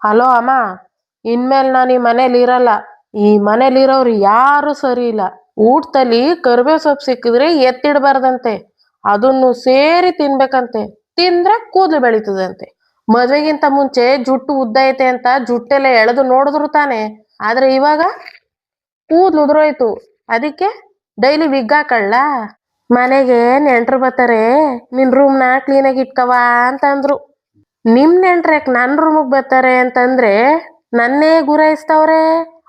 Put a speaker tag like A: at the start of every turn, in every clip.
A: Hello ಅಮ್ಮ, ಇನ್ಮೇಲೆ ನಾನು ಈ ಮನೇಲಿ ಇರಲ್ಲ. ಈ ಮನೇಲಿ ಇರೋರು ಯಾರು ಸರಿ ಇಲ್ಲ. ಊಟದಲ್ಲಿ ಕರ್ಬೇವ್ ಸೊಪ್ಪು ಸಿಕ್ಕಿದ್ರೆ ಎತ್ತಿಡ್ಬಾರ್ದಂತೆ, ಅದನ್ನು ಸೇರಿ ತಿನ್ಬೇಕಂತೆ. ತಿಂದ್ರೆ ಕೂದಲು ಬೆಳೀತದಂತೆ. ಮದ್ವೆಗಿಂತ ಮುಂಚೆ ಜುಟ್ಟು ಉದ್ದ ಐತೆ ಅಂತ ಜುಟ್ಟೆಲ್ಲ ಎಳೆದು ನೋಡಿದ್ರು ತಾನೆ. ಆದ್ರೆ ಇವಾಗ ಕೂದ್ಲು ಉದುರೋಯ್ತು. ಅದಕ್ಕೆ ಡೈಲಿ ವಿಗ್ ಹಾಕೊಳ್ಳ. ಮನೆಗೆ ನೆಂಟ್ರು ಬರ್ತಾರೆ, ನಿನ್ ರೂಮ್ನ ಕ್ಲೀನಾಗಿ ಇಟ್ಕವ ಅಂತಂದ್ರು. ನಿಮ್ ನೆಂಟ್ರ್ಯಾಕ್ ನನ್ ರೂಮಿಗೆ ಬರ್ತಾರೆ ಅಂತಂದ್ರೆ ನನ್ನೇ ಗುರಾಯಿಸ್ತವ್ರೆ.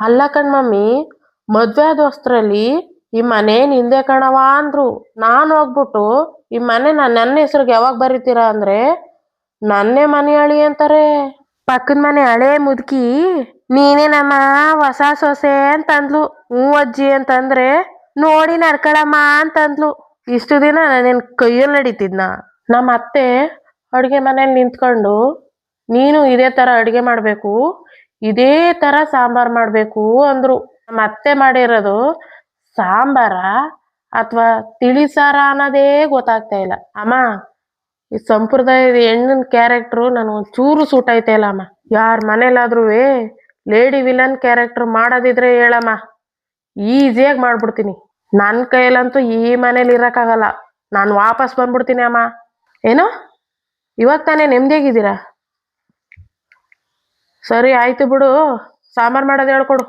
A: ಅಲ್ಲ ಕಣ್ಮಮ್ಮಿ, ಮದ್ವೆ ಆದ ಹೊಸ್ತ್ರಲ್ಲಿ ಈ ಮನೆ ನಿಂದೆ ಕಣವ ಅಂದ್ರು. ನಾನು ಹೋಗ್ಬಿಟ್ಟು ಈ ಮನೆ ನನ್ನ ಹೆಸ್ರಿಗೆ ಯಾವಾಗ ಬರೀತೀರಾ ಅಂದ್ರೆ ನನ್ನೇ ಮನೆ ಅಳಿ ಅಂತಾರೆ. ಪಕ್ಕದ ಮನೆ ಹಳೆ ಮುದುಕಿ ನೀನೇ ನಮ್ಮ ಹೊಸ ಸೊಸೆ ಅಂತಂದ್ಲು. ಹ್ಞೂ ಅಜ್ಜಿ ಅಂತಂದ್ರೆ ನೋಡಿ ನಡ್ಕೊಳಮ್ಮ ಅಂತಂದ್ಲು. ಇಷ್ಟು ದಿನ ನಾನೇನ್ ಕೈಯಲ್ಲಿ ನಡೀತಿದ್ನ? ನಮ್ಮ ಅತ್ತೆ ಅಡುಗೆ ಮನೇಲಿ ನಿಂತ್ಕೊಂಡು ನೀನು ಇದೇ ತರ ಅಡುಗೆ ಮಾಡ್ಬೇಕು, ಇದೇ ತರ ಸಾಂಬಾರ್ ಮಾಡ್ಬೇಕು ಅಂದ್ರು. ನಮ್ಮ ಅತ್ತೆ ಮಾಡಿರೋದು ಸಾಂಬಾರ ಅಥವಾ ತಿಳಿಸಾರ ಅನ್ನೋದೇ ಗೊತ್ತಾಗ್ತಾ ಇಲ್ಲ. ಅಮ್ಮ, ಈ ಸಂಪ್ರದಾಯದ ಹೆಣ್ಣಿನ ಕ್ಯಾರೆಕ್ಟ್ರು ನನಗೆ ಒಂಚೂರು ಸೂಟ್ ಐತೆ ಇಲ್ಲ ಅಮ್ಮ. ಯಾರ ಮನೇಲಾದ್ರೂ ಲೇಡಿ ವಿಲನ್ ಕ್ಯಾರೆಕ್ಟರ್ ಮಾಡೋದಿದ್ರೆ ಹೇಳಮ್ಮ, ಈಸಿಯಾಗಿ ಮಾಡ್ಬಿಡ್ತೀನಿ. ನನ್ನ ಕೈಯಲ್ಲಂತೂ ಈ ಮನೇಲಿ ಇರೋಕ್ಕಾಗಲ್ಲ. ನಾನು ವಾಪಸ್ ಬಂದ್ಬಿಡ್ತೀನಿ ಅಮ್ಮ. ಏನೋ ಇವಾಗ ತಾನೇ ನೆಮ್ಮದಿಯಾಗಿದ್ದೀರಾ? ಸರಿ ಆಯ್ತು ಬಿಡು, ಸಾಂಬಾರು ಮಾಡೋದು ಹೇಳ್ಕೊಡು.